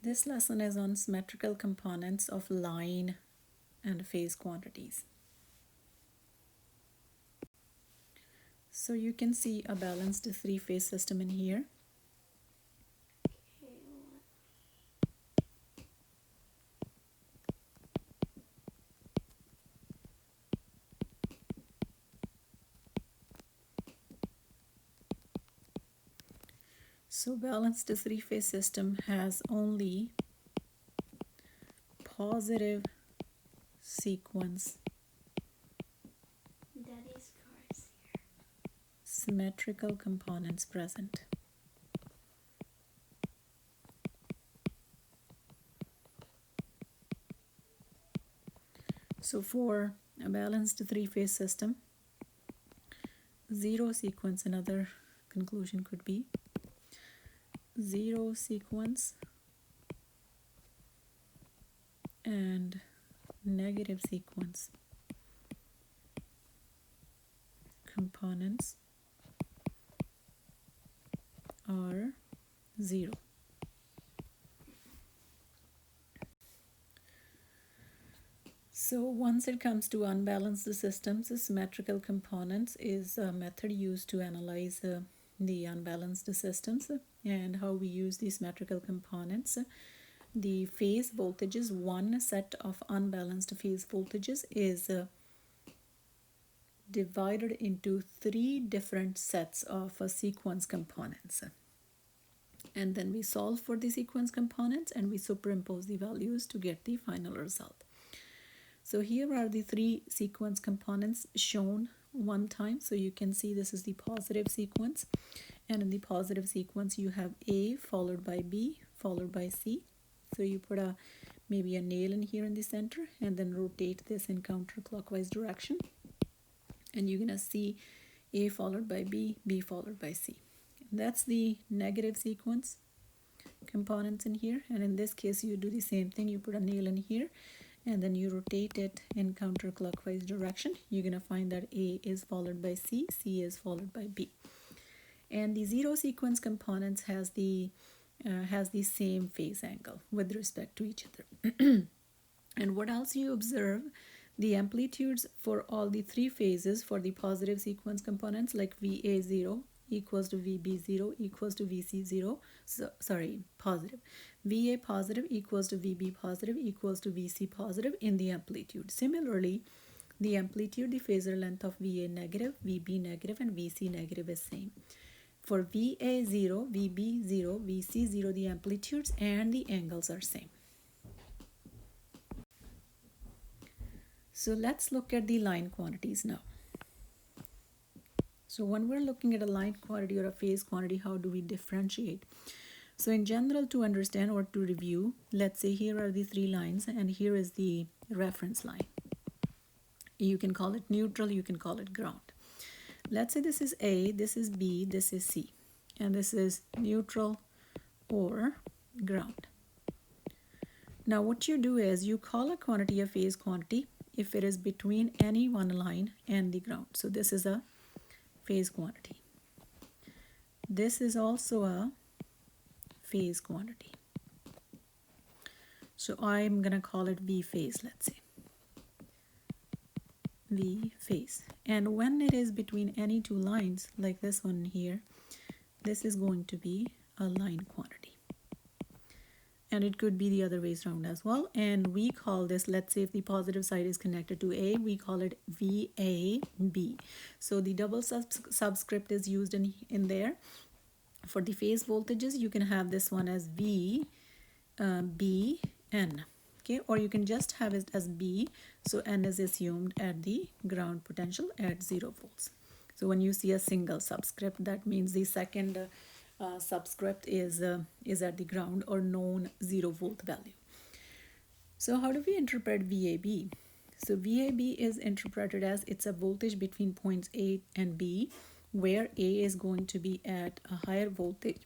This lesson is on symmetrical components of line and phase quantities. So you can see a balanced three-phase system in here. So balanced three-phase system has only positive sequence symmetrical components present. So for a balanced three-phase system, zero sequence, another conclusion could be zero sequence and negative sequence components are zero. So once it comes to unbalanced systems, symmetrical components is a method used to analyze the unbalanced systems. And how we use these symmetrical components. The phase voltages, one set of unbalanced phase voltages is divided into three different sets of sequence components. And then we solve for the sequence components and we superimpose the values to get the final result. So here are the three sequence components shown one time. So you can see this is the positive sequence. And in the positive sequence, you have A followed by B followed by C. So you put maybe a nail in here in the center and then rotate this in counterclockwise direction. And you're going to see A followed by B, B followed by C. And that's the negative sequence components in here. And in this case, you do the same thing. You put a nail in here and then you rotate it in counterclockwise direction. You're going to find that A is followed by C, C is followed by B. And the zero sequence components has the same phase angle with respect to each other. And what else you observe? The amplitudes for all the three phases for the positive sequence components, like VA0 equals to VB0 equals to VC0. So, sorry, positive. VA positive equals to VB positive equals to VC positive in the amplitude. Similarly, the amplitude, the phasor length of VA negative, VB negative, and VC negative is same. For VA0, VB0, VC0, the amplitudes and the angles are same. So let's look at the line quantities now. So when we're looking at a line quantity or a phase quantity, how do we differentiate? So in general, to understand or to review, let's say here are the three lines and here is the reference line. You can call it neutral, you can call it ground. Let's say this is A, this is B, this is C, and this is neutral or ground. Now what you do is you call a quantity a phase quantity if it is between any one line and the ground. So this is a phase quantity. This is also a phase quantity. So I'm going to call it V phase, let's say. V phase. And when it is between any two lines, like this one here, this is going to be a line quantity. And it could be the other ways around as well. And we call this, let's say if the positive side is connected to A, we call it VAB. So the double subscript is used in there. For the phase voltages, you can have this one as V, B, N. Okay, or you can just have it as B, so N is assumed at the ground potential at 0 volts. So when you see a single subscript, that means the second subscript is at the ground or known 0 volt value. So how do we interpret VAB? So VAB is interpreted as it's a voltage between points A and B, where A is going to be at a higher voltage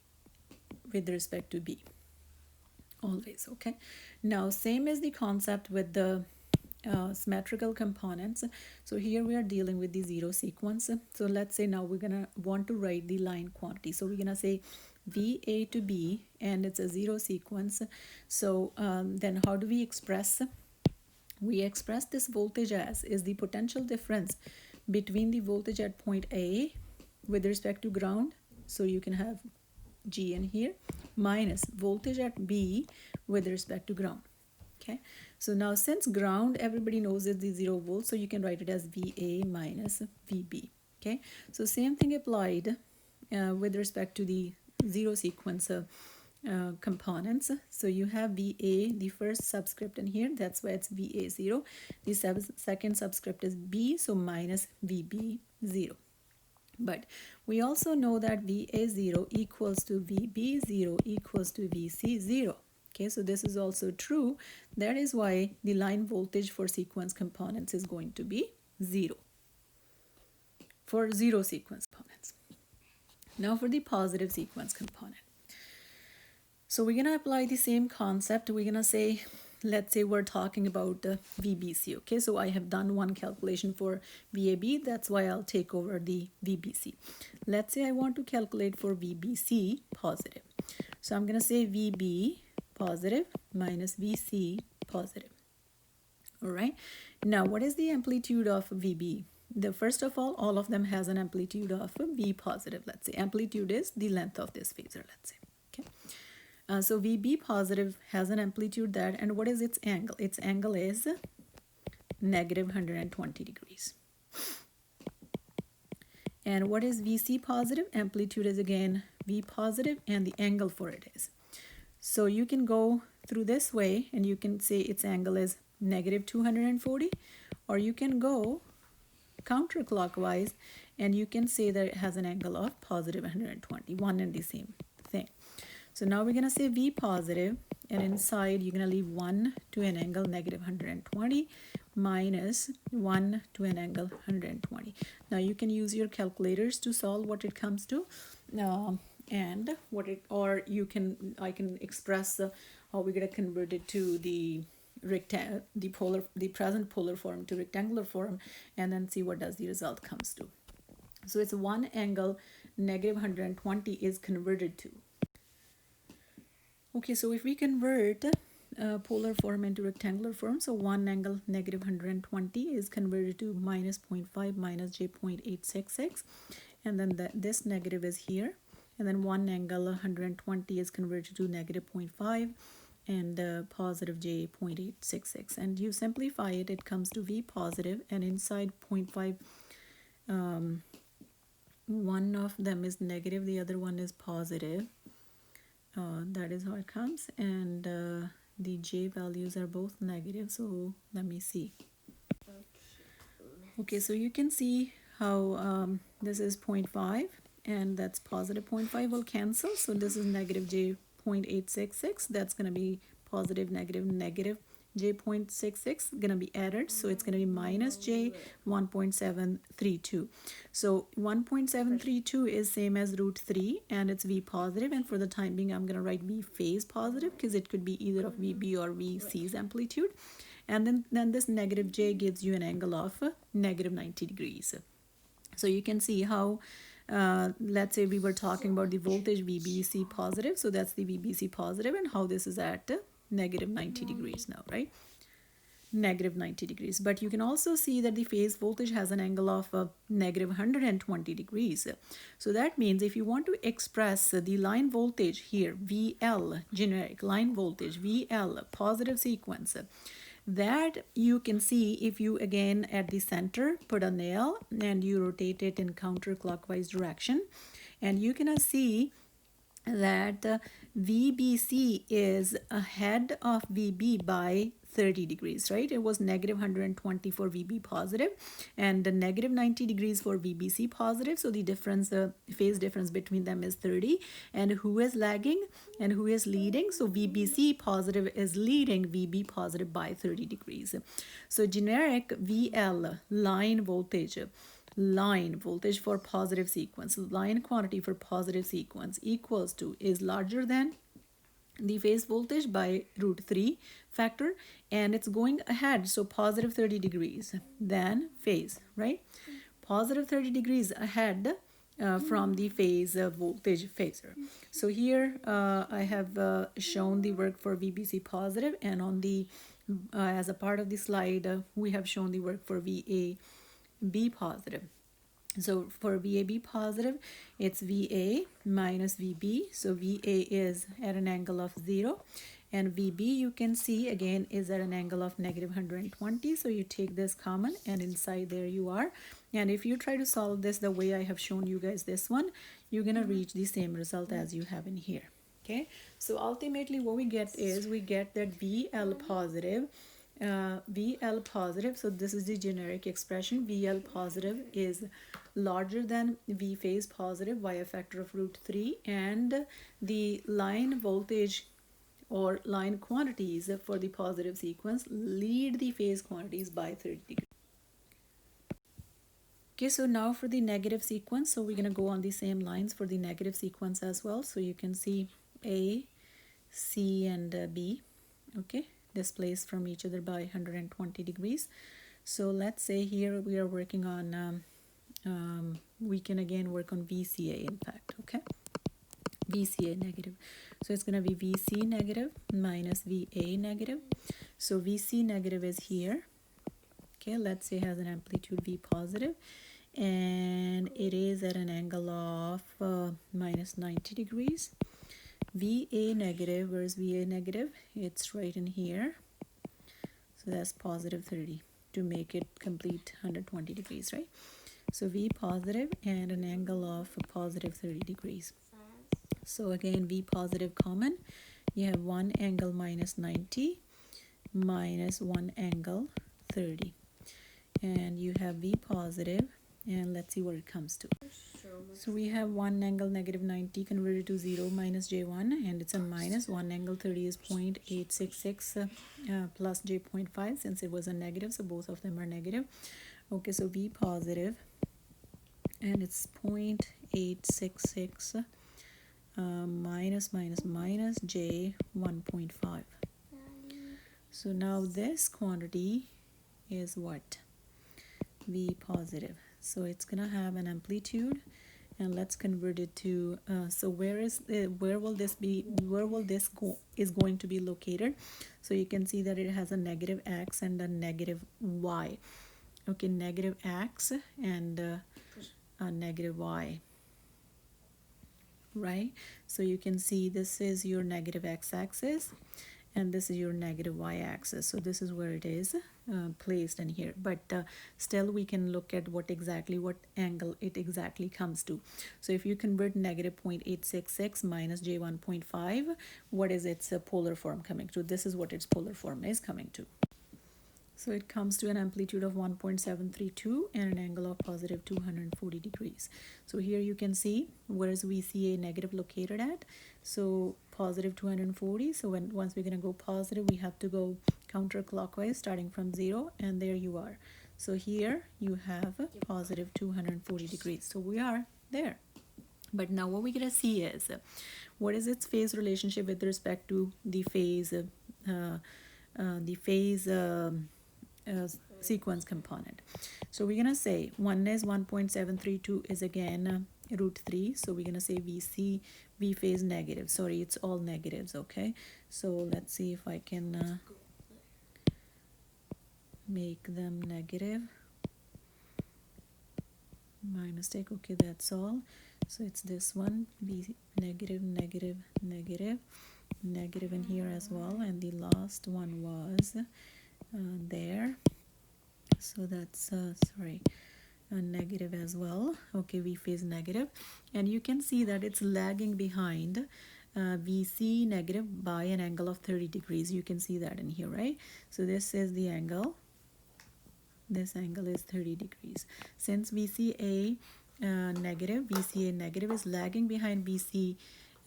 with respect to B. Always, okay? Now, same as the concept with the symmetrical components. So here we are dealing with the zero sequence. So let's say now we're gonna want to write the line quantity. So we're gonna say VA to B, and it's a zero sequence. So then how do we express? We express this voltage as is the potential difference between the voltage at point A with respect to ground. So you can have G in here minus voltage at B with respect to ground. Okay, so now since ground everybody knows is the 0 volt, so you can write it as VA minus VB. Okay, so same thing applied with respect to the zero sequence components. So you have VA, the first subscript in here, that's why it's VA0. The second subscript is B, so minus VB0. But we also know that VA0 equals to VB0 equals to VC0. Okay, so this is also true. That is why the line voltage for sequence components is going to be 0 for zero sequence components. Now for the positive sequence component. So we're going to apply the same concept. We're going to say, let's say we're talking about VBC. Okay, so I have done one calculation for VAB. That's why I'll take over the VBC. Let's say I want to calculate for VBC positive. So I'm going to say VB positive minus VC positive. All right. Now, what is the amplitude of VB? First of all of them has an amplitude of V positive. Let's say amplitude is the length of this phasor, let's say. Okay. So VB positive has an amplitude that, and what is its angle? Its angle is negative 120 degrees. And what is VC positive? Amplitude is again V positive, and the angle for it is. So you can go through this way and you can say its angle is negative 240, or you can go counterclockwise and you can say that it has an angle of positive 120, one and the same thing. So now we're going to say V positive, and inside you're going to leave 1 to an angle negative 120 minus 1 to an angle 120. Now you can use your calculators to solve what it comes to, and what it, or you can, I can express how we're going to convert it to the present polar form to rectangular form, and then see what does the result comes to. So it's one angle negative 120 is converted to. Okay, so if we convert polar form into rectangular form, so one angle negative 120 is converted to minus 0.5 minus j 0.866, and then this negative is here, and then one angle 120 is converted to negative 0.5 and positive j 0.866, and you simplify it, it comes to V positive, and inside 0.5 one of them is negative, the other one is positive. That is how it comes, and the j values are both negative, so let me see. Okay, so you can see how this is 0.5 and that's positive 0.5 will cancel, so this is negative j 0.866, that's going to be positive negative j 0.66 gonna be added, so it's gonna be minus j 1.732. So 1.732 is same as root 3 and it's V positive, and for the time being I'm gonna write V phase positive because it could be either of VB or VC's amplitude, and then this negative j gives you an angle of negative 90 degrees. So you can see how let's say we were talking about the voltage VBC positive, so that's the VBC positive, and how this is at negative 90 degrees now, right? Negative 90 degrees. But you can also see that the phase voltage has an angle of negative 120 degrees. So that means if you want to express the line voltage here, VL, generic line voltage, VL, positive sequence, that you can see if you again at the center put a nail and you rotate it in counterclockwise direction, and you can see that VBC is ahead of VB by 30 degrees, right? It was negative 120 for VB positive and the negative 90 degrees for VBC positive. So the difference, phase difference between them is 30. And who is lagging and who is leading? So VBC positive is leading VB positive by 30 degrees. So generic VL, line voltage for positive sequence, line quantity for positive sequence equals to, is larger than the phase voltage by root 3 factor, and it's going ahead, so positive 30 degrees than phase, right? Positive 30 degrees ahead from the phase voltage phasor. So here I have shown the work for VBC positive, and on the as a part of the slide we have shown the work for VAB positive. So for VAB positive, it's VA minus VB. So VA is at an angle of 0. And VB, you can see, again, is at an angle of negative 120. So you take this common, and inside there you are. And if you try to solve this the way I have shown you guys this one, you're going to reach the same result as you have in here. Okay, so ultimately what we get is we get that VL positive, VL positive, so this is the generic expression. VL positive is larger than V phase positive by a factor of root 3, and the line voltage or line quantities for the positive sequence lead the phase quantities by 30 degrees. Okay, so now for the negative sequence, so we're going to go on the same lines for the negative sequence as well. So you can see A, C, and B, okay, displaced from each other by 120 degrees. So let's say here we are working on, we can again work on VCA, in fact, okay, VCA negative. So it's going to be VC negative minus VA negative. So VC negative is here, okay, let's say has an amplitude V positive, and it is at an angle of minus 90 degrees. VA negative, where's VA negative? It's right in here. So that's positive 30 to make it complete 120 degrees, right? So V positive and an angle of positive 30 degrees. So again, V positive common. You have one angle minus 90 minus one angle 30. And you have V positive, and let's see what it comes to. So we have one angle negative 90 converted to 0 minus J1, and it's a minus. One angle 30 is 0.866 plus J0.5, since it was a negative, so both of them are negative. Okay, so V positive, and it's 0.866 minus minus minus J 1.5. So now this quantity is what? V positive. So it's gonna have an amplitude, and let's convert it to so where will this go is going to be located. So you can see that it has a negative x and a negative y. Okay, negative x and a negative y, right? So you can see this is your negative x-axis, and this is your negative y-axis. So this is where it is placed in here, but still we can look at what angle it exactly comes to. So if you convert negative 0.866 minus J1.5, what is its polar form coming to? This is what its polar form is coming to. So it comes to an amplitude of 1.732 and an angle of positive 240 degrees. So here you can see where is VCA negative located at. So positive 240. So once we're going to go positive, we have to go counterclockwise starting from 0, and there you are. So here you have positive 240 degrees. So we are there. But now what we're going to see is what is its phase relationship with respect to the phase sequence component. So we're gonna say one is 1.732 is again root 3. So we're gonna say V phase negative. Sorry, it's all negatives. Okay, so let's see if I can make them negative. My mistake. Okay, that's all. So it's this one, V negative, negative, negative, negative in here as well, and the last one was there. So that's negative as well. Okay, V phase negative, and you can see that it's lagging behind VC negative by an angle of 30 degrees. You can see that in here, right? So this is the angle. This angle is 30 degrees. Since VCA negative is lagging behind VC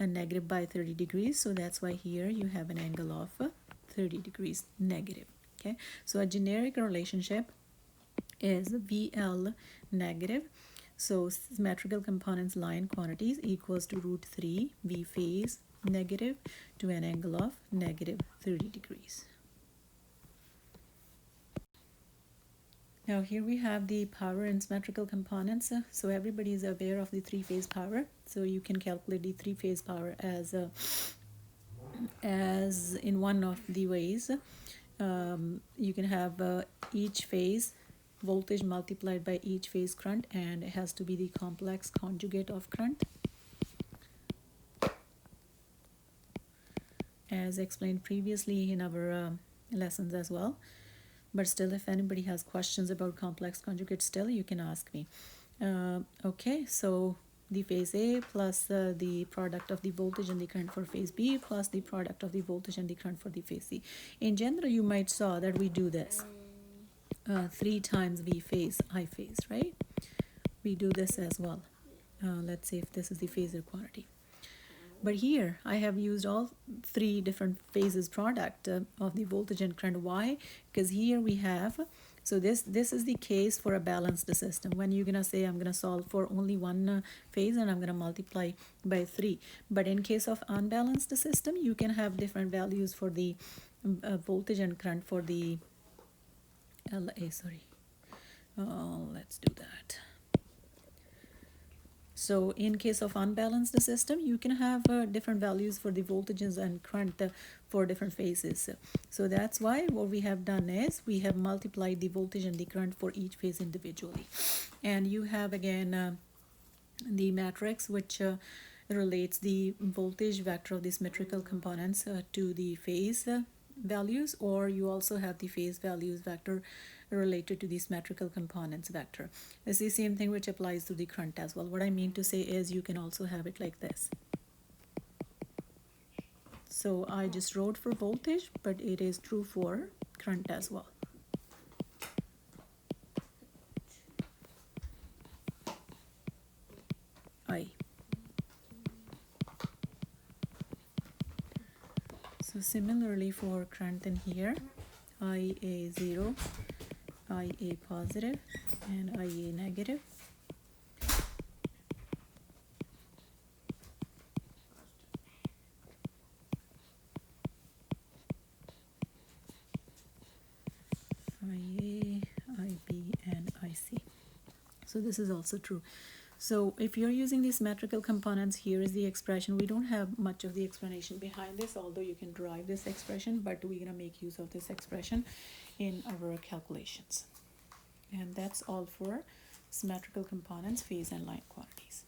negative by 30 degrees, so that's why here you have an angle of 30 degrees negative. Okay, so a generic relationship is VL negative. So symmetrical components line quantities equals to root 3 V phase negative to an angle of negative 30 degrees. Now here we have the power in symmetrical components. So everybody is aware of the three-phase power. So you can calculate the three-phase power as in one of the ways. You can have each phase voltage multiplied by each phase current, and it has to be the complex conjugate of current, as explained previously in our lessons as well. But still, if anybody has questions about complex conjugate, still you can ask me. Okay, so the phase A plus the product of the voltage and the current for phase B plus the product of the voltage and the current for the phase C. In general, you might saw that we do this 3 times V phase, I phase, right? We do this as well. Let's say if this is the phasor quantity. But here I have used all 3 different phases product of the voltage and current. Why? Because here we have, so this is the case for a balanced system. When you're gonna say I'm gonna solve for only one phase and I'm gonna multiply by 3. But in case of unbalanced system, you can have different values for the voltage and current for the LA. Let's do that. So in case of unbalanced system, you can have different values for the voltages and current for different phases. So that's why what we have done is we have multiplied the voltage and the current for each phase individually. And you have again the matrix which relates the voltage vector of the symmetrical components to the phase values, or you also have the phase values vector related to the symmetrical components vector. It's the same thing which applies to the current as well. What I mean to say is you can also have it like this. So I just wrote for voltage, but it is true for current as well. I. So similarly for current in here, IA 0, IA positive, and IA negative. IA, IB, and IC. So this is also true. So if you're using these symmetrical components, here is the expression. We don't have much of the explanation behind this, although you can derive this expression, but we're going to make use of this expression in our calculations. And that's all for symmetrical components, phase and line quantities.